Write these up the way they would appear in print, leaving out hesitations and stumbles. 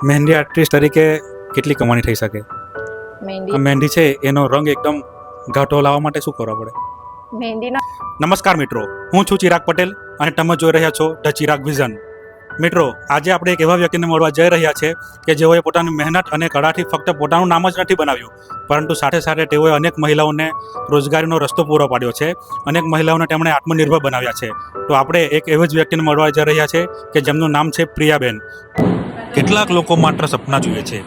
મહેંદી artist તરીકે કેટલી કમાણી થઈ શકે? મહેંદી આ મહેંદી છે એનો રંગ એકદમ ઘાટો લાવવા માટે શું કરવું પડે? મહેંદીનો નમસ્કાર મિત્રો, હું છું ચિરાગ પટેલ અને તમે જોઈ રહ્યા છો ધ ચિરાગ વિઝન. મિત્રો, આજે આપણે એક એવા વ્યક્તિને મળવા જઈ રહ્યા છે કે જેઓએ પોતાની મહેનત અને કળાથી ફક્ત પોતાનું નામ જ નથી બનાવ્યું, પરંતુ સાથે સાથે તેઓએ અનેક મહિલાઓને રોજગારીનો રસ્તો પૂરો પાડ્યો છે. અનેક મહિલાઓને તેમણે આત્મનિર્ભર બનાવ્યા છે. તો આપણે એક એવા જ વ્યક્તિને મળવા જઈ રહ્યા છે કે જેમનું નામ છે પ્રિયાબેન. કેટલાક લોકો માત્ર સપના જુએ છે,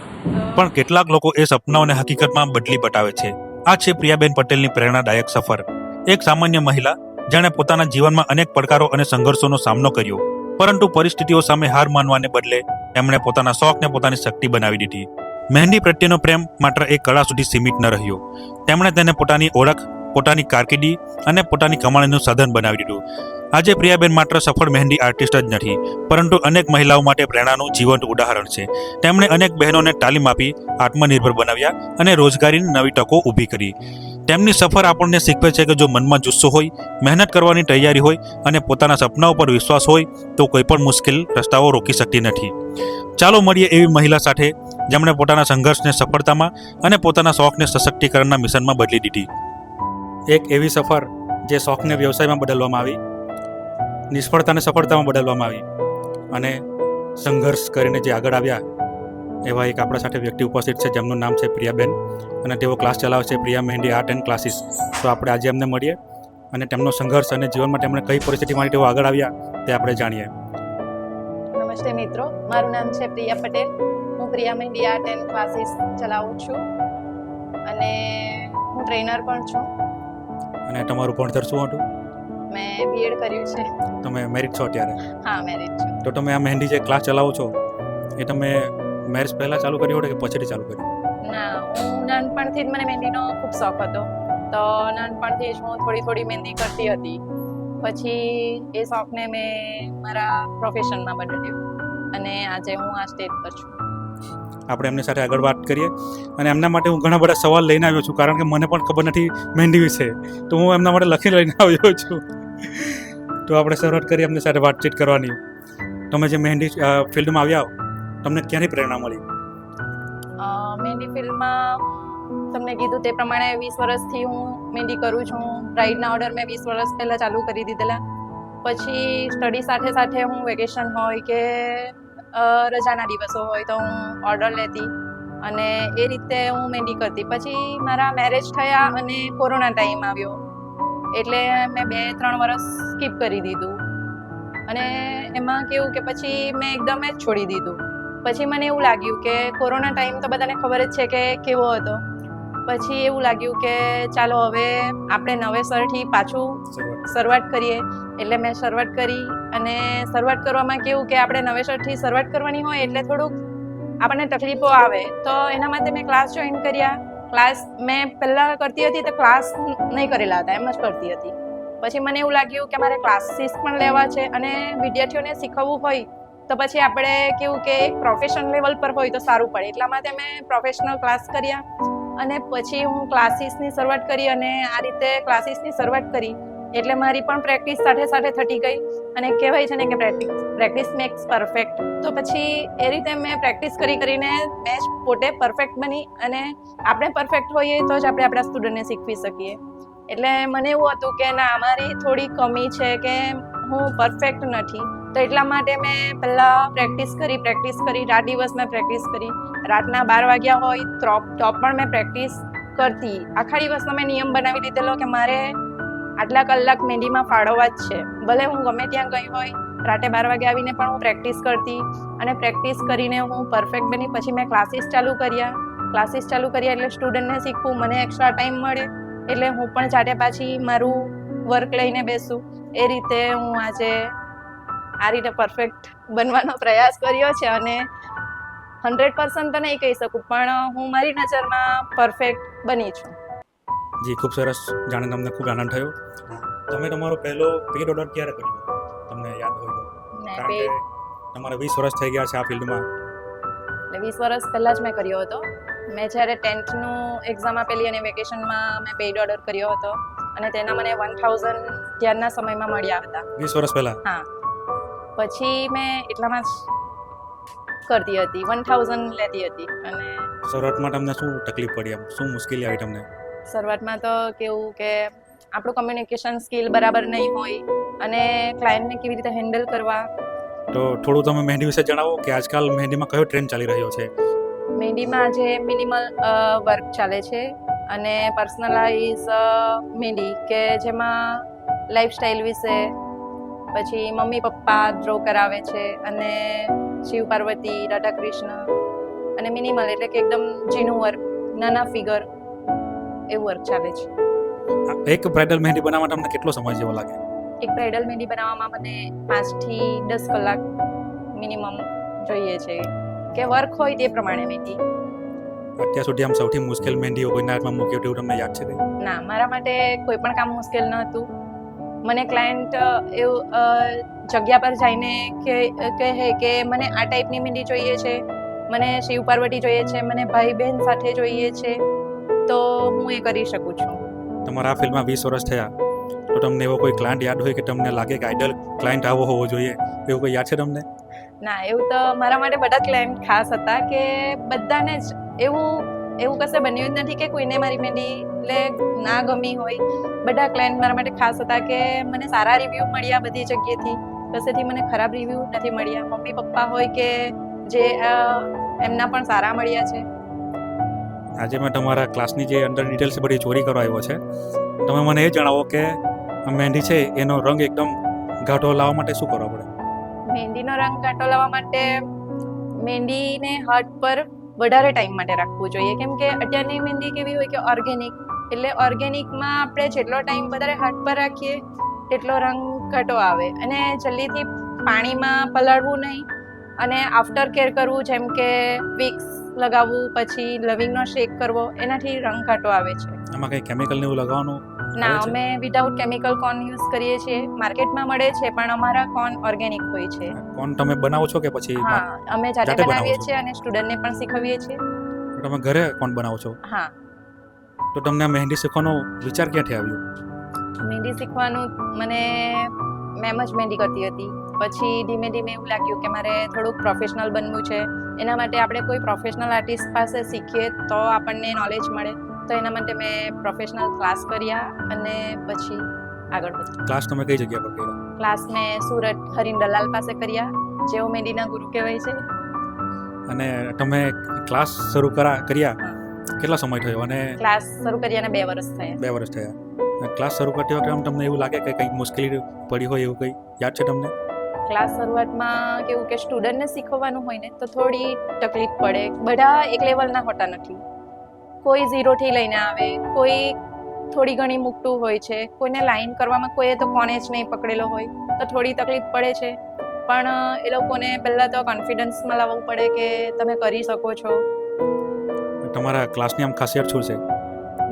પણ કેટલાક લોકો એ સપનાઓને હકીકતમાં બદલી બતાવે છે. આ છે પ્રિયાબેન પટેલની પ્રેરણાદાયક સફર. એક સામાન્ય મહિલા જેણે પોતાના જીવનમાં અનેક પડકારો અને સંઘર્ષોનો સામનો કર્યો, પરંતુ પરિસ્થિતિઓ સામે હાર માનવાને બદલે એમણે પોતાના શોખને પોતાની શક્તિ બનાવી દીધી. મહેંદી પ્રત્યેનો પ્રેમ માત્ર એક કળા સુધી સીમિત ન રહ્યો. તેમણે તેને પોતાની ઓળખ, પોતાની કારકિર્દી અને પોતાની કમાણીનું સાધન બનાવી દીધું. આજે પ્રિયાબેન માત્ર સફળ મહેંદી આર્ટિસ્ટ જ નથી, પરંતુ અનેક મહિલાઓ માટે પ્રેરણાનું જીવંત ઉદાહરણ છે. તેમણે અનેક બહેનોને તાલીમ આપી, આત્મનિર્ભર બનાવ્યા અને રોજગારીની નવી તકો ઊભી કરી. તેમની સફર આપણને શીખવે છે કે જો મનમાં જુસ્સો હોય, મહેનત કરવાની તૈયારી હોય અને પોતાના સપનાઓ પર વિશ્વાસ હોય તો કોઈ પણ મુશ્કેલ રસ્તાઓ રોકી શકતી નથી. ચાલો મળીએ એવી મહિલા સાથે જેમણે પોતાના સંઘર્ષને સફળતામાં અને પોતાના શોખને સશક્તિકરણના મિશનમાં બદલી દીધી. એક એવી સફર જે શોખને વ્યવસાયમાં બદલવામાં આવી, નિષ્ફળતાને સફળતામાં બદલવામાં આવી અને સંઘર્ષ કરીને જે આગળ આવ્યા એવા એક આપણા સાથે વ્યક્તિ ઉપસ્થિત છે જેમનું નામ છે પ્રિયાબેન અને તેઓ ક્લાસ ચલાવે છે પ્રિયા મહેંદી આર્ટ એન્ડ ક્લાસીસ. તો આપણે આજે એમને મળીએ અને તેમનો સંઘર્ષ અને જીવનમાં તેમણે કઈ પરિસ્થિતિમાંથી તેઓ આગળ આવ્યા તે આપણે જાણીએ. નમસ્તે મિત્રો, મારું નામ છે પ્રિયા પટેલ. હું પ્રિયા મહેંદી આર્ટ એન્ડ ક્લાસીસ ચલાવું છું અને હું ટ્રેનર પણ છું. અને તમારું ભણતર શું હતું? મેં બીએડ કર્યું છે. તમે મેરિડ છો અત્યારે? હા, મેરિડ છું. તો તમે આ મહેંદી જે ક્લાસ ચલાવો છો એ તમે મેરેજ પહેલાં ચાલુ કર્યું હોય કે પછીથી ચાલુ કર્યું? ના, હું નાનપણથી જ મને મહેંદીનો ખૂબ શોખ હતો. તો નાનપણથી જ હું થોડી મહેંદી કરતી હતી. પછી એ શોખને મેં મારા પ્રોફેશનમાં બદલ્યો અને આજે હું આ સ્ટેજ પર છું. આપણે એમની સાથે આગળ વાત કરીએ અને એમના માટે હું ઘણા બધા સવાલ લઈને આવ્યો છું, કારણ કે મને પણ ખબર નથી મહેંદી વિશે, તો હું એમના માટે લખી લઈને આવ્યો છું. તો આપણે શરૂઆત કરીએ એમની સાથે વાતચીત કરવાની. તમે જે મહેંદી ફિલ્ડમાં આવ્યા, તમને ક્યાંની પ્રેરણા મળી? મહેંદી ફિલ્ડમાં તમને કીધું તે પ્રમાણે 20 વર્ષથી હું મહેંદી કરું છું. બ્રાઇડના ઓર્ડર મેં 20 વર્ષ પહેલાં ચાલુ કરી દીધેલા. પછી સ્ટડી સાથે સાથે હું વેકેશન હોય કે રજાના દિવસો હોય તો હું ઓર્ડર લેતી અને એ રીતે હું મહેંદી કરતી. પછી મારા મેરેજ થયા અને કોરોના ટાઈમ આવ્યો એટલે મેં 2-3 વર્ષ સ્કીપ કરી દીધું અને એમાં કેવું કે પછી મેં એકદમ જ છોડી દીધું. પછી મને એવું લાગ્યું કે કોરોના ટાઈમ તો બધાને ખબર જ છે કે કેવો હતો. પછી એવું લાગ્યું કે ચાલો હવે આપણે નવેસરથી પાછું શરૂઆત કરીએ. એટલે મેં શરૂઆત કરી અને શરૂઆત કરવામાં કેવું કે આપણે નવેસરથી શરૂઆત કરવાની હોય એટલે થોડુંક આપણને તકલીફો આવે. તો એના માટે મેં ક્લાસ જોઈન કર્યા. ક્લાસ મેં પહેલાં કરતી હતી તો ક્લાસ નહીં કરેલા હતા, એમ જ કરતી હતી. પછી મને એવું લાગ્યું કે મારે ક્લાસીસ પણ લેવા છે અને વિદ્યાર્થીઓને શીખવવું હોય તો પછી આપણે કેવું કે એક પ્રોફેશન લેવલ પર હોય તો સારું પડે. એટલા માટે મેં પ્રોફેશનલ ક્લાસ કર્યા અને પછી હું ક્લાસીસની શરૂઆત કરી અને આ રીતે ક્લાસીસની શરૂઆત કરી એટલે મારી પણ પ્રેક્ટિસ સાથે સાથે થતી ગઈ. અને કહેવાય છે ને કે પ્રેક્ટિસ મેક્સ પરફેક્ટ. તો પછી એ રીતે મેં પ્રેક્ટિસ કરીને મેં પોતે પરફેક્ટ બની અને આપણે પરફેક્ટ હોઈએ તો જ આપણે આપણા સ્ટુડન્ટને શીખવી શકીએ. એટલે મને એવું હતું કે ના, મારી થોડી કમી છે કે હું પરફેક્ટ નથી. તો એટલા માટે મેં પહેલાં પ્રેક્ટિસ કરી રાત દિવસ મેં પ્રેક્ટિસ કરી. રાતના 12 વાગ્યા હોય તો પણ મેં પ્રેક્ટિસ કરતી. આખા દિવસનો મેં નિયમ બનાવી દીધેલો કે મારે આટલા કલાક મહેંદીમાં ફાળવવા જ છે. ભલે હું ગમે ત્યાં ગઈ હોય, રાતે 12 વાગે આવીને પણ હું પ્રેક્ટિસ કરતી અને પ્રેક્ટિસ કરીને હું પરફેક્ટ બની. પછી મેં ક્લાસીસ ચાલુ કર્યા એટલે સ્ટુડન્ટને શીખવું, મને એક્સ્ટ્રા ટાઈમ મળે એટલે હું પણ જાતે પાછી મારું વર્ક લઈને બેસું. એ રીતે હું આજે આ રીતે પરફેક્ટ બનવાનો પ્રયાસ કર્યો છે અને 100% તો નહીં કહી શકું પણ હું મારી નજરમાં પરફેક્ટ બની છું. જી, ખૂબ સરસ. જાણીને તમને ખૂબ આનંદ થયો. તમે તમારો પહેલો પેડ ઓર્ડર ક્યારે કર્યો, તમને યાદ હોય તો? કારણ કે તમારે 20 વર્ષ થઈ ગયા છે આ ફિલ્ડમાં. એટલે 20 વર્ષ પહેલાં જ મેં કર્યો હતો. મેં જ્યારે 10thનું એક્ઝામ આપેલી અને વેકેશનમાં મેં પેઇડ ઓર્ડર કર્યો હતો અને તેના મને 1000 ત્યારના સમયમાં મળ્યા હતા. 20 વર્ષ પહેલાં? હા. પછી મેં એટલામાં જ કરતી હતી, 1000 લેતી હતી. અને શરૂઆતમાં તમને શું તકલીફ પડી, એમ શું મુશ્કેલી આવી તમને? શરૂઆતમાં તો કેવું કે આપણું કમ્યુનિકેશન સ્કિલ બરાબર નહીં હોય અને ક્લાયન્ટને કેવી રીતે હેન્ડલ કરવા. તો થોડું તમે મહેંદી વિશે જણાવો કે આજકાલ મહેંદીમાં કયો ટ્રેન્ડ ચાલી રહ્યો છે? મહેંદીમાં આજે મિનિમલ વર્ક ચાલે છે અને પર્સનલાઇઝ મહેંદી કે જેમાં લાઈફસ્ટાઈલ વિશે, પછી મમ્મી પપ્પા ડ્રો કરાવે છે અને શિવ પાર્વતી, રાધા કૃષ્ણ અને મિનિમલ એટલે કે એકદમ ઝીણું વર્ક, નાના ફિગર એવું વર્ક ચાલે છે. એક બ્રાઇડલ મહેંદી બનાવવા તમને કેટલો સમય જેવો લાગે? એક બ્રાઇડલ મહેંદી બનાવવામાં મને 5 થી 10 કલાક મિનિમમ જોઈએ છે કે વર્ક હોય તે પ્રમાણે મહેંદી. અત્યાર સુધી આમ સૌથી મુશ્કેલ મહેંદી કોઈના હાથમાં મૂક્યો એવું તમને યાદ છે કંઈ? ના, મારા માટે કોઈ પણ કામ મુશ્કેલ ન હતું. મને ક્લાયન્ટ એવું જગ્યા પર જઈને કહે કે મને આ ટાઈપની મહેંદી જોઈએ છે, મને શિવ પાર્વતી જોઈએ છે, મને ભાઈ બહેન સાથે જોઈએ છે, તો હું એ કરી શકું છું. તમારા આ ફિલ્ડમાં 20 વર્ષ થયા, તો તમને એવો કોઈ ક્લાયન્ટ યાદ હોય કે તમને લાગે કે આઈડલ ક્લાયન્ટ આવો હોવો જોઈએ, એવું કોઈ યાદ છે તમને? ના, એવું તો મારા માટે બધા ક્લાયન્ટ ખાસ હતા કે બધાને જ એવું કશે બન્યું જ નથી કે કોઈને મારી મહેંદી ના ગમી હોય. બધા ક્લાયન્ટ મારા માટે ખાસ હતા કે મને સારા રિવ્યૂ મળ્યા બધી જગ્યાએથી, કશેથી મને ખરાબ રિવ્યૂ નથી મળ્યા. મમ્મી પપ્પા હોય કે જે એમના પણ સારા મળ્યા છે. આજે મેં તમારા ક્લાસની જે અંડર ડિટેલ્સ બધી ચોરી કરવા આવ્યો છે, તમે મને એ જણાવો કે આ મહેંદી છે એનો રંગ એકદમ ઘાટો લાવવા માટે શું કરવું પડે? મહેંદીનો રંગ ઘાટો લાવવા માટે મહેંદીને હાથ પર વધારે ટાઈમ માટે રાખવું જોઈએ, કેમ કે અત્યારની મહેંદી કેવી હોય કે ઓર્ગેનિક, એટલે ઓર્ગેનિકમાં આપણે જેટલો ટાઈમ વધારે હાથ પર રાખીએ તેટલો રંગ ઘાટો આવે. અને જલ્દીથી પાણીમાં પલાળવું નહીં અને આફ્ટર કેર કરવું, જેમ કે વિક્સ લગાવવું, પછી લવિંગનો શેક કરવો, એનાથી રંગ ઘાટો આવે છે. આમાં કંઈ કેમિકલ ને એવું લગાવવાનું? ના, અમે વિધાઉટ કેમિકલ કોન યુઝ કરીએ છીએ. માર્કેટમાં મળે છે પણ અમારા કોન ઓર્ગેનિક હોય છે. કોણ તમે બનાવો છો કે પછી? હા, અમે જાતે જાતે બનાવો બનાવીએ છો? છીએ અને સ્ટુડન્ટને પણ શીખવીએ છીએ. તમે ઘરે કોણ બનાવો છો? હા, તો તમને આ મહેંદી શીખવાનો વિચાર ક્યાંથી આવ્યો? મહેંદી શીખવાનું મેમ જ મહેંદી કરતી હતી. પછી ધીમે ધીમે એવું લાગ્યું કે મારે થોડુંક પ્રોફેશનલ બનવું છે. એના માટે આપણે કોઈ પ્રોફેશનલ આર્ટિસ્ટ પાસે શીખીએ તો આપણને નોલેજ મળે. તો એના માટે મેં પ્રોફેશનલ ક્લાસ કર્યા અને પછી આગળ વધ્યા. ક્લાસ તમે કઈ જગ્યા પર કર્યા? ક્લાસ મેં સુરત હરીન દલાલ પાસે કર્યા, જેઓ મહેંદીના ગુરુ કહેવાય છે. અને તમે ક્લાસ શરૂ કર્યા કેટલા સમય થયો? અને ક્લાસ શરૂ કર્યાને 2 વર્ષ થયા. 2 વર્ષ થયા. ક્લાસ શરૂ કરતી વખતે આમ તમને એવું લાગે કે કંઈક મુશ્કેલી પડી હોય એવું કંઈ યાદ છે તમને? ક્લાસ શરૂઆતમાં કેવું કે સ્ટુડન્ટને શીખવવાનું હોય ને તો થોડી તકલીફ પડે. બધા એક લેવલના હોતા નથી. કોઈ 0 થી લઈને આવે, કોઈ થોડી ઘણી મૂકતું હોય છે, કોઈને લાઈન કરવામાં કોઈએ તો કોને જ નહીં પકડેલો હોય, તો થોડી તકલીફ પડે છે. પણ એ લોકોને પહેલાં તો કોન્ફિડન્સમાં લાવવું પડે કે તમે કરી શકો છો. તમારા ક્લાસની આમ ખાસિયત શું છે?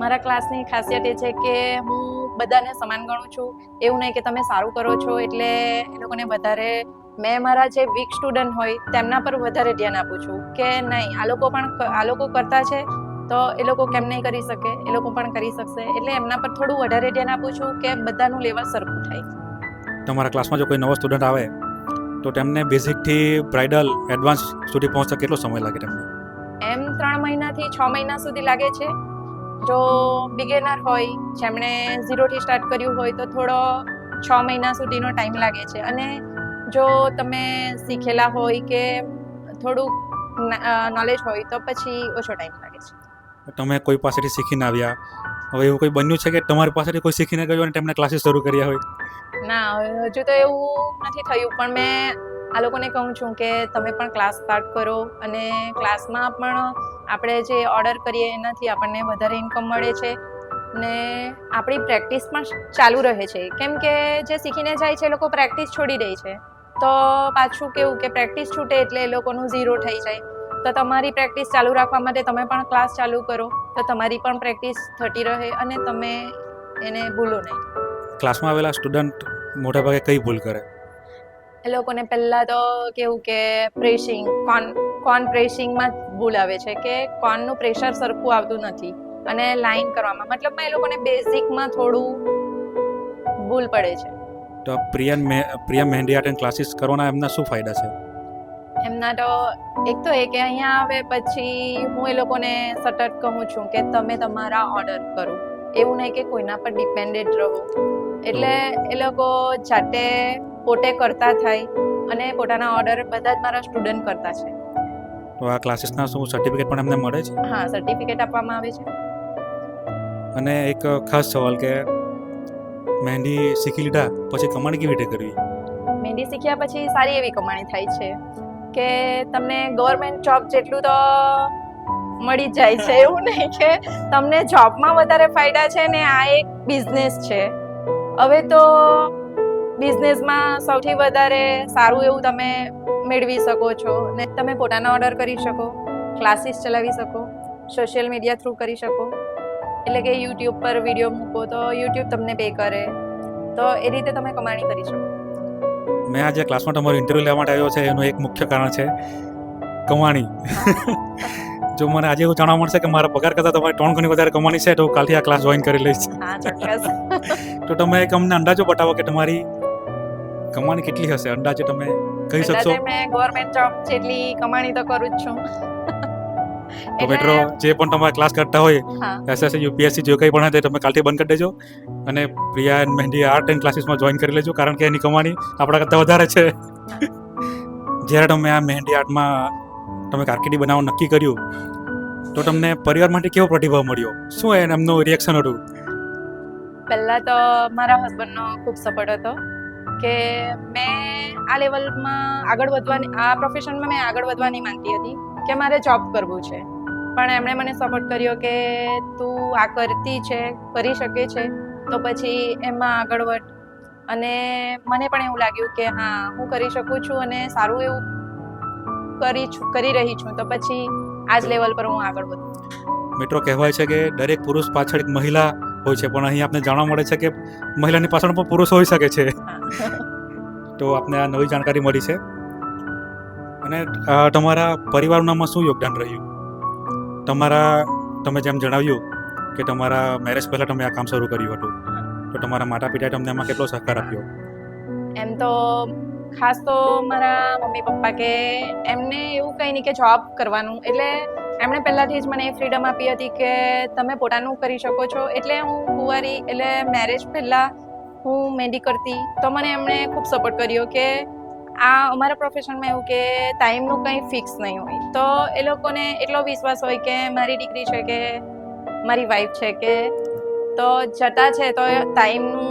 મારા ક્લાસની ખાસિયત એ છે કે હું બધાને સમાન ગણું છું. એવું નહીં કે તમે સારું કરો છો એટલે એ લોકોને વધારે, મેં મારા જે વીક સ્ટુડન્ટ હોય તેમના પર વધારે ધ્યાન આપું છું કે નહીં, આ લોકો કરતા છે તો એ લોકો કેમ નહીં કરી શકે, એ લોકો પણ કરી શકશે. એટલે એમના પર થોડું વધારે ધ્યાન આપું છું કે બધાનું લેવલ સરખું થાય. તમારા ક્લાસમાં જો કોઈ નવો સ્ટુડન્ટ આવે તો તેમને બેઝિકથી બ્રાઇડલ એડવાન્સ સુધી પહોંચતા કેટલો સમય લાગે તેમને? એમ 3 મહિનાથી 6 મહિના સુધી લાગે છે. જો બિગેનર હોય, જેમણે 0 થી સ્ટાર્ટ કર્યું હોય તો થોડો 6 મહિના સુધીનો ટાઈમ લાગે છે. અને જો તમે શીખેલા હોય કે થોડુંક નોલેજ હોય તો પછી ઓછો ટાઈમ લાગે છે. તમે કોઈ પાસેથી શીખીને આવ્યા, હવે એવું કોઈ બન્યું છે કે તમારી પાસેથી કોઈ શીખીને ગયું અને તેમણે ક્લાસીસ શરૂ કર્યા હોય? ના, હજુ તો એવું નથી થયું, પણ મેં આ લોકોને કહું છું કે તમે પણ ક્લાસ સ્ટાર્ટ કરો. અને ક્લાસમાં પણ આપણે જે ઓર્ડર કરીએ એનાથી આપણને વધારે ઇન્કમ મળે છે ને આપણી પ્રેક્ટિસ પણ ચાલુ રહે છે. કેમ કે જે શીખીને જાય છે એ લોકો પ્રેક્ટિસ છોડી દે છે, તો પાછું કેવું કે પ્રેક્ટિસ છૂટે એટલે એ લોકોનું 0 થઈ જાય. તો તમારી પ્રેક્ટિસ ચાલુ રાખવા માટે તમે પણ ક્લાસ ચાલુ કરો તો તમારી પણ પ્રેક્ટિસ થતી રહે અને તમે એને ભૂલો નહીં. ક્લાસમાં આવેલા સ્ટુડન્ટ મોટાભાગે કઈ ભૂલ કરે? એ લોકોને પહેલાં તો કેવું કે પ્રેસિંગ, કોન પ્રેસિંગમાં ભૂલ આવે છે કે કોનનું પ્રેશર સરખું આવતું નથી અને લાઈન કરવામાં, મતલબમાં એ લોકોને બેઝિકમાં થોડું ભૂલ પડે છે. તો પ્રિયા મહેંદી આર્ટ એન્ડ ક્લાસીસ કરવાના એમના શું ફાયદા છે? એમના તો એક તો એ કે અહીંયા આવે પછી હું એ લોકોને સતત કહું છું કે તમે તમારા ઓર્ડર કરો, એવું નહીં કે કોઈના પર ડિપેન્ડેડ રહો. એટલે એ લોકો જાતે પોતે કરતા થાય અને પોતાના ઓર્ડર બધા જ મારા સ્ટુડન્ટ કરતા છે. તો આ ક્લાસીસના શું સર્ટિફિકેટ પણ એમને મળે છે? હા, સર્ટિફિકેટ આપવામાં આવે છે. અને એક ખાસ સવાલ કે મહેંદી શીખી લીધા પછી કમાણી કેવી રીતે કરવી? મહેંદી શીખ્યા પછી સારી એવી કમાણી થાય છે કે તમને ગવર્મેન્ટ જોબ જેટલું તો મળી જ જાય છે. એવું નહીં કે તમને જોબમાં વધારે ફાયદા છે ને આ એક બિઝનેસ છે. હવે તો બિઝનેસમાં સૌથી વધારે સારું એવું તમે મેળવી શકો છો ને તમે પોતાના ઓર્ડર કરી શકો, ક્લાસીસ ચલાવી શકો, સોશિયલ મીડિયા થ્રુ કરી શકો. એટલે કે યુટ્યુબ પર વિડીયો મૂકો તો યુટ્યુબ તમને પે કરે, તો એ રીતે તમે કમાણી કરી શકો. મેં આજે ક્લાસમાં તમારો ઇન્ટરવ્યૂ લેવા માટે આવ્યો છે એનું એક મુખ્ય કારણ છે કમાણી. જો મને આજે એવું જાણવા મળશે કે મારા પગાર કરતાં તમારે 3 ગણી વધારે કમાણી છે તો હું કાલથી આ ક્લાસ જોઈન કરી લઈશ. હા, ચોક્કસ. તો તમે એક અમને અંદાજો બતાવો કે તમારી કમાણી કેટલી હશે, અંદાજે તમે કહી શકશો? અંદાજે મેં ગવર્મેન્ટ જોબ જેટલી કમાણી તો કરું જ છું. તો મિત્રો જે પણ તમારા ક્લાસ કરતા હોય હા, એસએસસી યુપીએસસી જે કંઈ પણ હોય તે તમે કાલથી બંધ કરી દેજો અને Priya and mehndi art and ક્લાસીસમાં જોઈન કરી લેજો, કારણ કે એની કમાણી આપણા કરતાં વધારે છે. જ્યારે તમે આ મહેંદી આર્ટમાં તમે કારકિર્દી બનાવવાનું નક્કી કર્યું તો તમને પરિવારમાંથી કેવો પ્રતિભાવ મળ્યો? શું એમનું રિએક્શન હતું? પહેલા તો મારા હસબન્ડનો ખૂબ સપોર્ટ હતો કે મેં આ લેવલમાં આગળ વધવાની, આ પ્રોફેશનમાં મેં આગળ વધવાની માંગતી હતી કે મારે જોબ કરવું છે. પણ એમણે મને સપોર્ટ કર્યો કે તું આ કરતી છે, કરી શકે છે તો પછી એમાં આગળ વધ. અને મને પણ એવું લાગ્યું કે હા, હું કરી શકું છું અને સારું એવું કરી રહી છું, તો પછી આ જ લેવલ પર હું આગળ વધું. મિત્રો, કહેવાય છે કે દરેક પુરુષ પાછળ એક મહિલા હોય છે, પણ અહીં આપને જાણવા મળે છે કે મહિલાની પાછળ પણ પુરુષ હોઈ શકે છે. તો આપને આ નવી જાણકારી મળી છે. અને તમારા પરિવારનામાં શું યોગદાન રહ્યું? તમે જેમ જણાવ્યું કે તમારા મેરેજ પહેલાં તમે આ કામ શરૂ કર્યું હતું, તો તમારા માતા પિતાએ તમને એમાં કેટલો સહકાર આપ્યો? એમ તો ખાસ તો મારા મમ્મી પપ્પા કે એમને એવું કંઈ નહીં કે જોબ કરવાનું, એટલે એમણે પહેલાંથી જ મને એ ફ્રીડમ આપી હતી કે તમે પોતાનું કરી શકો છો. એટલે હું કુંવારી, એટલે મેરેજ પહેલાં હું મહેંદી કરતી તો મને એમણે ખૂબ સપોર્ટ કર્યો કે આ અમારા પ્રોફેશનમાં એવું કે ટાઈમનું કંઈ ફિક્સ નહીં હોય, તો એ લોકોને એટલો વિશ્વાસ હોય કે મારી દીકરી છે કે મારી વાઈફ છે કે તો જતા છે તો ટાઈમનું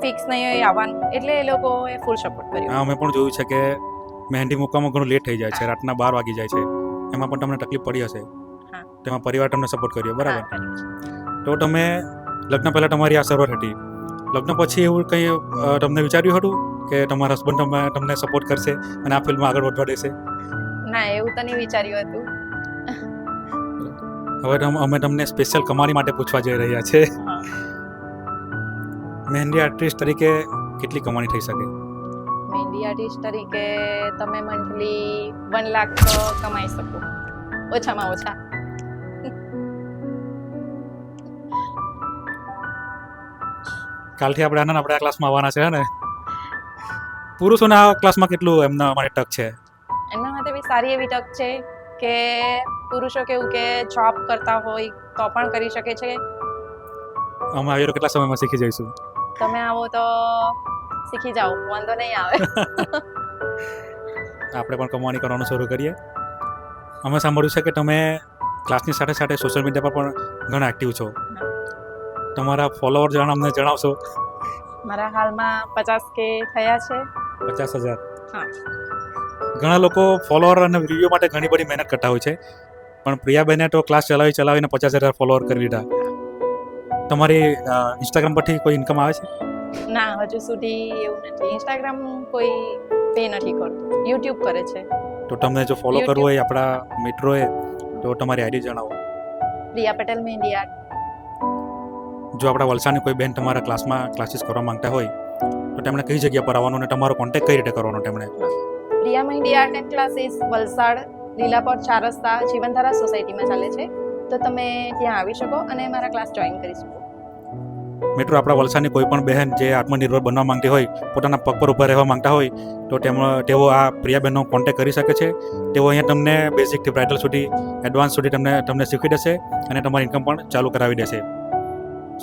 ફિક્સ નહીં હોય આવવાનું, એટલે એ લોકોએ ફૂલ સપોર્ટ કર્યો. હા, મેં પણ જોયું છે કે મહેંદી મૂકવામાં ઘણું લેટ થઈ જાય છે, રાતના 12 વાગી જાય છે, એમાં પણ તમને તકલીફ પડી હશે. હા. તેમાં પરિવાર તમને સપોર્ટ કર્યો, બરાબર? હા, તો તમે લગ્ન પહેલાં તમારી આ સર્વર હતી, લગ્ન પછી એવું કંઈ તમને વિચાર્યું હતું કે તમારા હસબન્ડ તમને સપોર્ટ કરશે અને આ ફિલ્ડમાં આગળ વધવા દેશે? ના, એવું તો નહીં વિચાર્યું હતું. હવે અમે તમને સ્પેશિયલ કમાણી માટે પૂછવા જઈ રહ્યા છે. મહેંદી આર્ટિસ્ટ તરીકે કેટલી કમાણી થઈ શકે? મહેંદી આર્ટિસ્ટ તરીકે તમે મંથલી 1 લાખ તો કમાઈ શકો, ઓછામાં ઓછા. કાલથી આપણે આ ક્લાસમાં આવવાના છે ને? પુરુષોના આ ક્લાસમાં કેટલું એમના માટે તક છે? એમના માટે બી સારી એવી તક છે કે પુરુષો કેવું કે જોબ કરતા હોય તો પણ કરી શકે છે. અમે આવીએ કેટલા સમયમાં શીખી જઈશું? તમે આવો તો શીખી જાઓ, વાંધો નહીં આવે. આપણે પણ કમાણી કરવાનું શરૂ કરીએ. અમે સાંભળ્યું છે કે તમે ક્લાસની સાથે સાથે સોશિયલ મીડિયા પર પણ ઘણા એક્ટિવ છો. તમારા ફોલોવર અમને જણાવશો? મારા હાલમાં 50K થયા છે. 50,000? હા. ઘણા લોકો ફોલોવર અને વિડીયો માટે ઘણી બધી મહેનત કરતા હોય છે, પણ પ્રિયાબેને તો ક્લાસ ચલાવીને 50,000 ફોલોવર કરી લીધા. તમારી ઇન્સ્ટાગ્રામ પરથી કોઈ ઇન્કમ આવે છે? ના, હજુ સુધી એવું નથી. ઇન્સ્ટાગ્રામ કોઈ પે નથી કરતું, યુટ્યુબ કરે છે. તો તમને જો ફોલો કરવું હોય આપણા મિત્રોએ તો તમારી આઈડી જણાવો. પ્રિયા પટેલ મહેંદી આર્ટ. જો આપણા વલસાડની કોઈ બેન તમારા ક્લાસીસ કરવા માંગતા હોય તો તેમણે કઈ જગ્યા પર આવવાનું અને તમારો કોન્ટેક્ટ કઈ રીતે કરવાનો તેમણે? પ્રિયા મહેંદી art and classes Valsad, Lilapor 4 રસ્તા, જીવનધારા સોસાયટીમાં ચાલે છે, તો તમે ત્યાં આવી શકો અને મારા ક્લાસ જોઈન કરી શકો. મિત્રો આપણા વલસાડની કોઈ પણ બહેન જે આત્મનિર્ભર બનવા માંગતી હોય, પોતાના પગ પર ઊભા રહેવા માંગતા હોય, તો તેઓ આ પ્રિયાબેનનો કોન્ટેક્ટ કરી શકે છે. તેઓ અહીંયા તમને બેઝિકથી બ્રાઇડલ સુધી એડવાન્સ સુધી તમને શીખવી દેશે અને તમારી ઇન્કમ પણ ચાલુ કરાવી દેશે.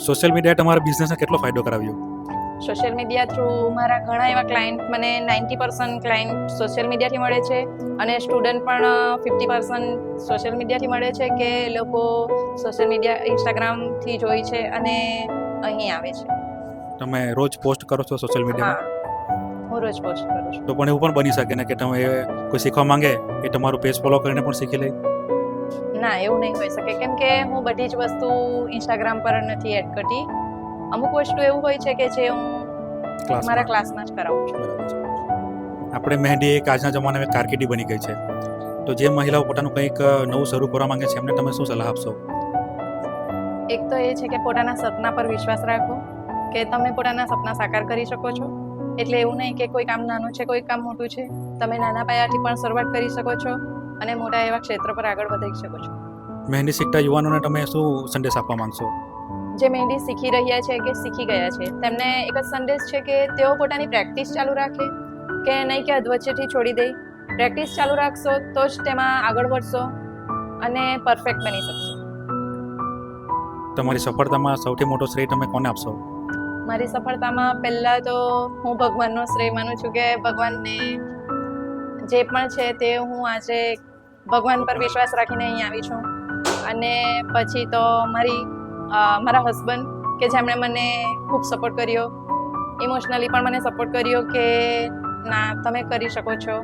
સોશિયલ મીડિયાએ તમારા બિઝનેસને કેટલો ફાયદો કરાવ્યો? સોશિયલ મીડિયા થ્રુ મારા ઘણા એવા ક્લાયન્ટ, મને 90% ક્લાયન્ટ સોશિયલ મીડિયાથી મળે છે અને સ્ટુડન્ટ પણ 50% સોશિયલ મીડિયાથી મળે છે કે લોકો સોશિયલ મીડિયા ઇન્સ્ટાગ્રામથી જોઈ છે અને અહીં આવે છે. તમે રોજ પોસ્ટ કરો છો સોશિયલ હા, મીડિયામાં? હું રોજ પોસ્ટ કરું છું. તો પણ એવું પણ બની શકે ને કે તમે કોઈ શીખવા માંગે એ તમારું પેજ ફોલો કરીને પણ શીખી લે? ના, એવું નહીં હોઈ શકે, કેમ કે હું બધી જ વસ્તુ ઇન્સ્ટાગ્રામ પર નથી એડ કરતી. અમુક વસ્તુ એવું હોય છે કે જે હું મારા ક્લાસમાં જ કરાવું છું. બરાબર છે. આપણે મહેંદી એક આજના જમાનામાં એક કારકિર્દી બની ગઈ છે, તો જે મહિલાઓ પોતાનું કંઈક નવું શરૂ કરવા માંગે છે એમને તમે શું સલાહ આપશો? એક તો એ છે કે પોતાના સપના પર વિશ્વાસ રાખો કે તમે પોતાના સપના સાકાર કરી શકો છો. એટલે એવું નહીં કે કોઈ કામ નાનું છે, કોઈ કામ મોટું છે. તમે નાના પાયાથી પણ શરૂઆત કરી શકો છો અને મોટા એવા ક્ષેત્ર પર આગળ વધી શકો છો. મહેંદી શીખતા યુવાનોને તમે શું સંદેશ આપવા માંગશો? જે મહેંદી શીખી રહ્યા છે કે શીખી ગયા છે, તેમને એક જ સંદેશ છે કે તેઓ પોતાની પ્રેક્ટિસ ચાલુ રાખે, કે નહીં કે અધવચ્ચેથી છોડી દે. પ્રેક્ટિસ ચાલુ રાખશો તો જ તેમાં આગળ વધશો અને પરફેક્ટ બની શકશો. તમારી સફળતામાં સૌથી મોટો શ્રેય તમે કોને આપશો? મારી સફળતામાં પહેલાં તો હું ભગવાનનો શ્રેય માનું છું કે ભગવાનને જે પણ છે તે હું આજે ભગવાન પર વિશ્વાસ રાખીને અહીં આવી છું. અને પછી તો મારા હસબન્ડ કે જેમણે મને ખૂબ સપોર્ટ કર્યો, ઇમોશનલી પણ મને સપોર્ટ કર્યો કે ના તમે કરી શકો છો.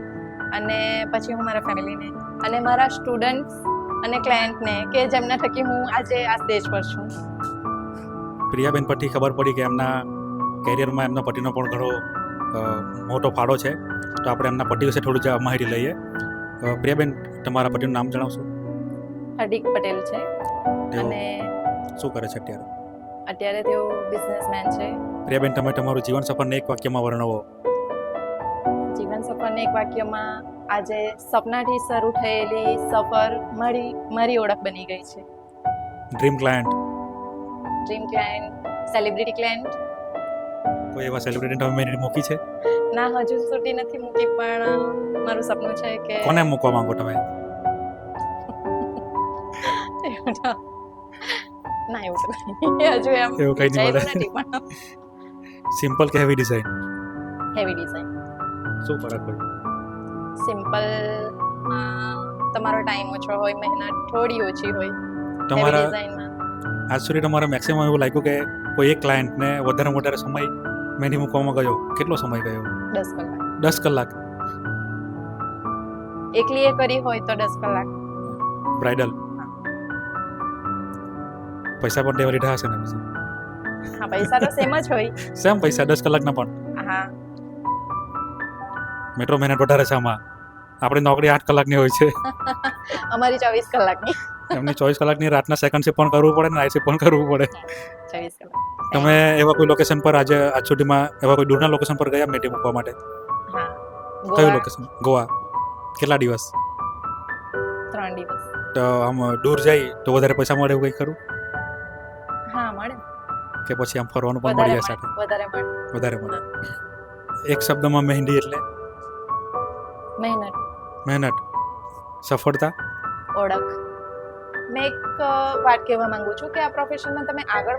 અને પછી હું મારા ફેમિલીને અને મારા સ્ટુડન્ટ્સ અને ક્લાયન્ટને કે જેમના થકી હું આજે આ સ્ટેજ પર છું. પ્રિયાબેન પરથી ખબર પડી કે એમના કેરિયરમાં એમના પતિનો પણ ઘણો મોટો ફાળો છે, તો આપણે એમના પતિ વિશે થોડું માહિતી લઈએ. પ્રિયાબેન, તમારા પતિનું નામ જણાવશો? હાર્દિક પટેલ છે તેઓ અને શું કરે છે અત્યારે? અત્યારે તેઓ બિઝનેસમેન છે. પ્રિયાબેન, તમે તમારું જીવન સફરને એક વાક્યમાં વર્ણવો. જીવન સફરને એક વાક્યમાં, આજે સપનાથી શરૂ થયેલી સફર મારી ઓળખ બની ગઈ છે. Dream client? Dream client, celebrity client. કોઈ એવા સેલિબ્રિટી તમે મેં મૂકી છે? ના, હજુ સુધી નથી મૂકી, પણ મારું સપનું છે કે કોને મૂકવા માંગો તમે? ના, એવું તો નહીં. હજુ એમ એવું કંઈ નહીં મળે. નથી, પણ સિમ્પલ કે હેવી ડિઝાઇન? Heavy design. શું ફરક હોય? સિમ્પલમાં તમારો ટાઈમ ઓછો હોય, મહેનત થોડી ઓછી હોય. હેવી તમારા ડિઝાઇનમાં આજ સુધી તમારા મેક્સિમમ એવું લાગ્યું કે કોઈ એક ક્લાયન્ટને વધારે સમય મહેંદી મૂકવામાં ગયો, કેટલો સમય ગયો? 10 કલાક. 10 કલાક? એકલીએ કરી હોય તો 10 કલાક. બ્રાઇડલ? પૈસા પણ તેવા લીધા હશે ને? હા, પૈસા તો સેમ જ હોય. સેમ પૈસા 10 કલાકના પણ? હા. મેટ્રો મહેનત વધારે છે આમાં. આપણી નોકરી 8 કલાકની હોય છે, અમારી 24 કલાકની. એમની 24 કલાકની. રાતના સેકન્ડ શિફ્ટ પણ કરવું પડે ને નાઇટ શિફ્ટ પણ કરવું પડે. 24 કલાક. તમે એવા કોઈ લોકેશન પર આજ સુધીમાં એવા કોઈ દૂરના લોકેશન પર ગયા મહેંદી મૂકવા માટે? હા. કયું ગોવા લોકેશન? ગોવા? કેટલા દિવસ? 3 દિવસ. તો આમ દૂર જાય તો વધારે પૈસા મળે એવું કંઈ ખરું? હા, મળે. કે પછી આમ ફરવાનું પણ મળી જાય સાથે? વધારે મળે. એક શબ્દમાં મહેંદી એટલે? મહેનત. સફળતા? ઓળખ. મેં એક વાત કહેવા માંગુ છું કે આ પ્રોફેશનમાં તમે આગળ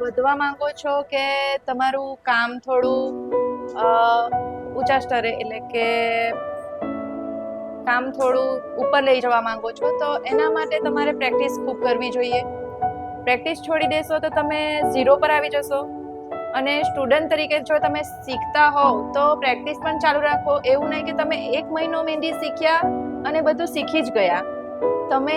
વધવા માંગો છો કે તમારું કામ થોડું ઊંચા સ્તરે, એટલે કે કામ થોડું ઉપર લઈ જવા માંગો છો, તો એના માટે તમારે પ્રેક્ટિસ ખૂબ કરવી જોઈએ. પ્રેક્ટિસ છોડી દેશો તો તમે ઝીરો પર આવી જશો. અને સ્ટુડન્ટ તરીકે જો તમે શીખતા હોવ તો પ્રેક્ટિસ પણ ચાલુ રાખો. એવું નહીં કે તમે 1 મહિનો મહેંદી શીખ્યા અને બધું શીખી જ ગયા. તમે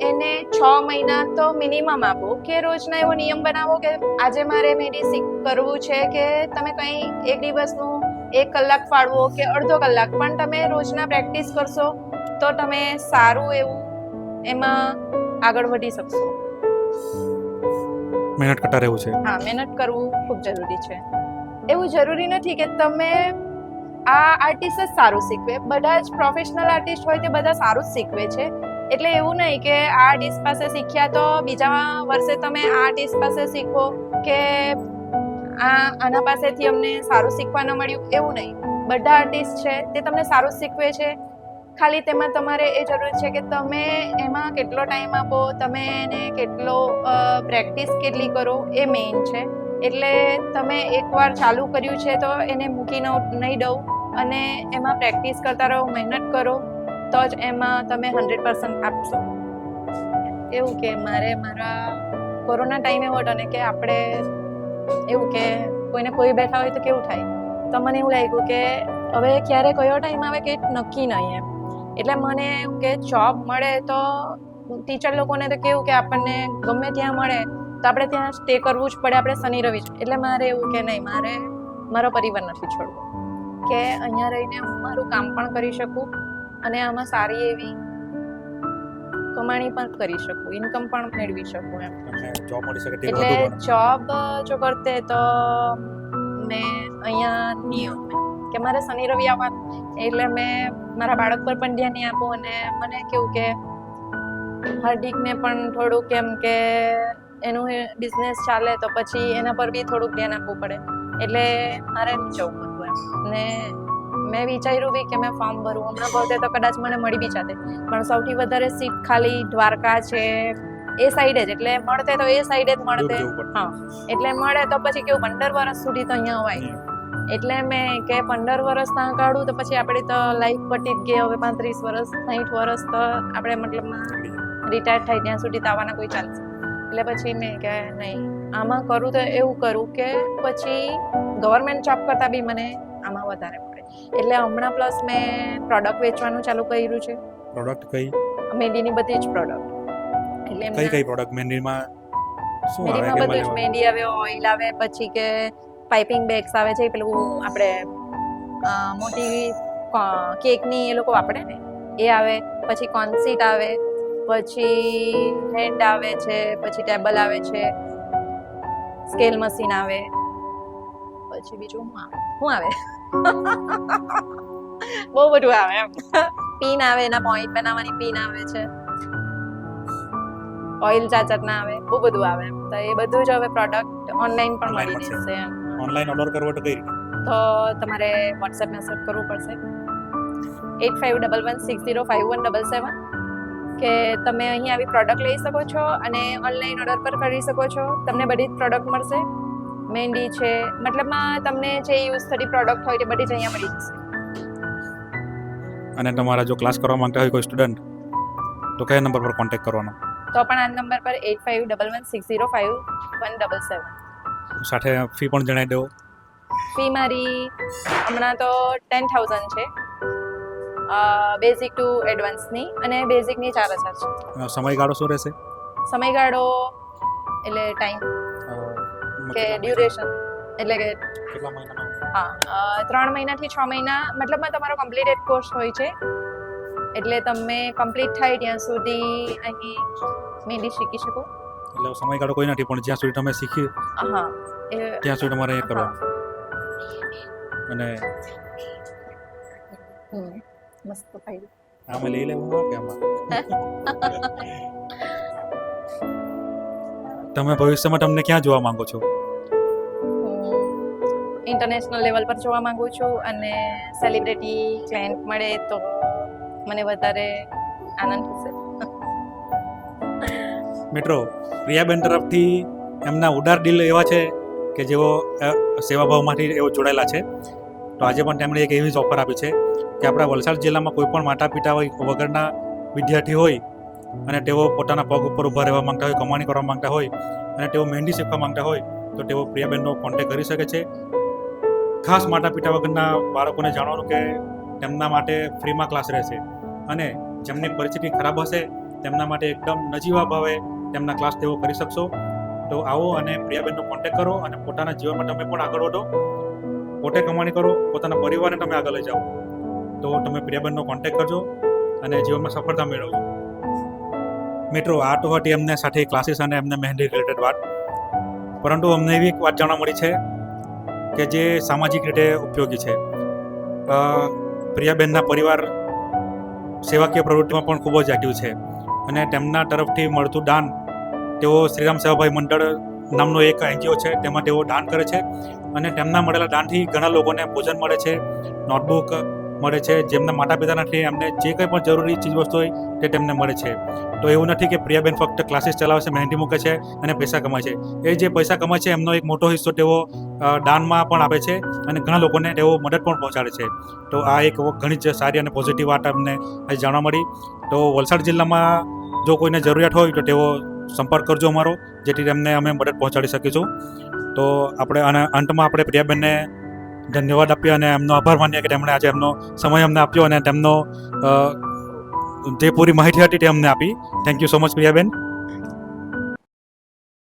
એને 6 મહિના તો મિનિમમ આપો, કે રોજના એવો નિયમ બનાવો કે આજે મારે મહેંદી કરવું છે, કે તમે કંઈ એક દિવસનું 1 કલાક ફાળવો કે અડધો કલાક, પણ તમે રોજના પ્રેક્ટિસ કરશો તો તમે સારું એવું એમાં આગળ વધી શકશો. મહેનત કરતા રહેવું છે. હા, મહેનત કરવું ખૂબ જરૂરી છે. એવું જરૂરી નથી કે તમે આ આર્ટિસ્ટ જ સારું શીખવે. બધા જ પ્રોફેશનલ આર્ટિસ્ટ હોય તે બધા સારું જ શીખવે છે, એટલે એવું નહીં કે આ આર્ટિસ્ટ પાસે શીખ્યા તો બીજા વર્ષે તમે આ આર્ટિસ્ટ પાસે શીખો કે આના પાસેથી અમને સારું શીખવા ન મળ્યું, એવું નહીં. બધા આર્ટિસ્ટ છે તે તમને સારું શીખવે છે, ખાલી તેમાં તમારે એ જરૂર છે કે તમે એમાં કેટલો ટાઈમ આપો, તમે એને કેટલો પ્રેક્ટિસ કેટલી કરો, એ મેઇન છે. એટલે તમે એકવાર ચાલુ કર્યું છે તો એને મૂકી નહીં દઉં અને એમાં પ્રેક્ટિસ કરતા રહો, મહેનત કરો, તો જ એમાં તમે 100% આપશો. એવું કે મારા કોરોના ટાઈમ એવો હતો ને કે આપણે એવું કે કોઈને કોઈ બેઠા હોય તો કેવું થાય, તો મને એવું લાગ્યું કે હવે ક્યારે કયો ટાઈમ આવે કે નક્કી નહીં એમ. એટલે મને એવું કે જોબ મળે તો ટીચર લોકોને તો કેવું કે આપણને ગમે ત્યાં મળે તો આપણે ત્યાં સ્ટે કરવું જ પડે, આપણે શનિ રવિ. એટલે મારે એવું કે નહીં, મારે મારો પરિવાર નથી છોડવો, કે અહીંયા રહીને હું મારું કામ પણ કરી શકું અને આમાં સારી એવી કમાણી પણ કરી શકું, ઇન્કમ પણ મેળવી શકું એમ. જોબ મળી શકે એટલે જોબ જો કરતે તો મેં અહીંયા નિયમ કે મારે શનિ રવિ આવવાનું, એટલે મેં મારા બાળક પર પણ ધ્યાન નહીં આપું અને મને કેવું કે હાર્દિકને પણ થોડુંક કેમ કે એનું બિઝનેસ ચાલે તો પછી એના પર બી થોડુંક ધ્યાન આપવું પડે, એટલે મારે જવું પડતું એમ. ને મેં વિચાર્યું બી કે મેં ફોર્મ ભરું, હમણાં ભરતે તો કદાચ મને મળી બી જાતે, પણ સૌથી વધારે સીટ ખાલી દ્વારકા છે એ સાઈડે જ, એટલે મળતે તો એ સાઈડે જ મળતે. હા, એટલે મળે તો પછી કેવું 15 વર્ષ સુધી તો અહીંયા હોય, એટલે મેં કે 15 વર્ષ ત્યાં કાઢું તો પછી આપણે તો લાઈફ પટી જ ગઈ. હવે 35 વર્ષ 60 વર્ષ તો આપણે મતલબમાં રિટાયર થાય ત્યાં સુધી તો આવવાના કોઈ ચાન્સ. એટલે પછી મેં કે નહીં, આમાં કરું તો એવું કરું કે પછી ગવર્મેન્ટ જોબ કરતાં બી મને આમાં વધારે મળે. એટલે હમણાં પ્લસ મેં પ્રોડક્ટ વેચવાનું ચાલુ કર્યું છે. પ્રોડક્ટ કઈ? મહેંદીની બધી જ પ્રોડક્ટ. એટલે કઈ પ્રોડક્ટ મહેંદીમાં શું આવે? મહેંદીમાં બધું જ, મહેંદી આવે, ઓઇલ આવે, પછી કે પાઇપિંગ બેગ્સ આવે છે, પેલું આપણે મોટી કેકની એ લોકો વાપરે ને એ આવે, પછી કોન્સીટ આવે, પછી હેન્ડ આવે છે, પછી ટેબલ આવે છે, સ્કેલ મશીન આવે, પછી બીજું શું આવે બહુ બધું આવે એમ. પિન આવે, એના પોઈન્ટ બનાવવાની પિન આવે છે, ઓઇલ જાતના આવે, બહુ બધું આવે એમ. તો એ બધું જ હવે પ્રોડક્ટ ઓનલાઈન પણ મળી જશે એમ. ઓનલાઈન ઓર્ડર કરવો તો કઈ રીતે? તો તમારે વોટ્સએપ મેસેજ કરવું પડશે 8511605177 કે તમે અહીં આવી પ્રોડક્ટ લઈ શકો છો અને ઓનલાઈન ઓર્ડર પર કરી શકો છો. તમને બધી જ પ્રોડક્ટ મળશે. મહેંદી છે, મતલબમાં તમને જે યુઝ થતી પ્રોડક્ટ હોય તે બધી જ અહીંયા મળી જશે. અને તમારા જો ક્લાસ કરવા માંગતા હોય કોઈ સ્ટુડન્ટ તો કયા નંબર પર કોન્ટેક્ટ કરવાનો? તો પણ આ નંબર પર 8511605177. સાથે ફી પણ જણાવી દો. ફી મારી હમણાં તો 10,000 છે, બેઝિક ટુ એડવાન્સની, અને બેઝિકની 4,000 છે. સમયગાળો શું રહેશે? સમયગાળો એટલે ટાઈમ કે ડ્યુરેશન, એટલે કે કેટલા મહિનાનો? હા, 3 મહિનાથી 6 મહિના, મતલબમાં તમારો કમ્પ્લીટેડ કોર્સ હોય છે. એટલે તમે કમ્પ્લીટ થાય ત્યાં સુધી અહીં મહેંદી શીખી શકો. એટલે સમયગાળો કોઈ નથી, પણ જ્યાં સુધી તમે શીખી હા ત્યાં સુધી તમારે એ કરવાનું. અને મસ્ત ફાઈલ આમાં લઈ લેવું કે આમાં? તમે ભવિષ્યમાં તમને ક્યાં જોવા માંગો છો? ઇન્ટરનેશનલ લેવલ પર જોવા માંગુ છું, અને સેલિબ્રિટી ક્લાયન્ટ મળે તો મને વધારે આનંદ થશે. મિત્રો, પ્રિયાબેન તરફથી એમના ઉદાર દિલ એવા છે કે જેઓ સેવાભાવમાંથી એવો જોડાયેલા છે. તો આજે પણ તેમણે એક એવી જ ઓફર આપી છે કે આપણા વલસાડ જિલ્લામાં કોઈ પણ માતા પિતા હોય, વગરના વિદ્યાર્થી હોય અને તેઓ પોતાના પગ ઉપર ઊભા રહેવા માંગતા હોય, કમાણી કરવા માંગતા હોય અને તેઓ મહેંદી શીખવા માંગતા હોય તો તેઓ પ્રિયાબેનનો કોન્ટેક્ટ કરી શકે છે. ખાસ માતા પિતા વગરના બાળકોને જાણવાનું કે તેમના માટે ફ્રીમાં ક્લાસ રહેશે, અને જેમની પરિસ્થિતિ ખરાબ હશે તેમના માટે એકદમ નજીવા ભાવે તેમના ક્લાસ તેઓ કરી શકશો. તો આવો અને પ્રિયાબેનનો કોન્ટેક્ટ કરો અને પોતાના જીવનમાં તમે પણ આગળ વધો, પોતે કમાણી કરો, પોતાના પરિવારને તમે આગળ લઈ જાઓ. તો તમે પ્રિયાબેનનો કોન્ટેક્ટ કરજો અને જીવનમાં સફળતા મેળવજો. મિત્રો, આ તો હતી એમને સાથે ક્લાસીસ અને એમને મહેંદી રિલેટેડ વાત, પરંતુ અમને એવી એક વાત જાણવા મળી છે કે જે સામાજિક રીતે ઉપયોગી છે. પ્રિયાબેનના પરિવાર સેવાકીય પ્રવૃત્તિમાં પણ ખૂબ જ એક્ટિવ છે. અને તેમના તરફથી મળતું દાન તેઓ શ્રીરામ સેવાભાઈ મંડળ નામનો એક NGO છે, તેમાં તેઓ દાન કરે છે અને તેમના મળેલા દાનથી ઘણા લોકોને ભોજન મળે છે, નોટબુક મળે છે. જેમના માતા પિતા નથી એમને જે કંઈ પણ જરૂરી ચીજ વસ્તુ હોય તે તેમને મળે છે. તો એવું નથી કે પ્રિયાબેન ફક્ત ક્લાસીસ ચલાવે છે, મહેંદી મૂકે છે અને પૈસા કમાય છે. એ જે પૈસા કમાય છે એમનો એક મોટો હિસ્સો તેઓ દાનમાં પણ આપે છે અને ઘણા લોકોને તેઓ મદદ પણ પહોંચાડે છે. તો આ એક ઘણી જ સારી અને પોઝિટિવ વાત અમને આજે જાણવા મળી. તો વલસાડ જિલ્લામાં જો કોઈને જરૂરિયાત હોય તો તેઓ સંપર્ક કરજો અમારો, જેથી તેમને અમે મદદ પહોંચાડી શકીશું. તો આપણે અને અંતમાં આપણે પ્રિયાબેનને ધન્યવાદ આપીએ અને એમનો આભાર માનીએ કે તેમણે આજે એમનો સમય અમને આપ્યો અને તેમનો જે પૂરી માહિતી હતી તે અમને આપી. Thank you so much Priyaben.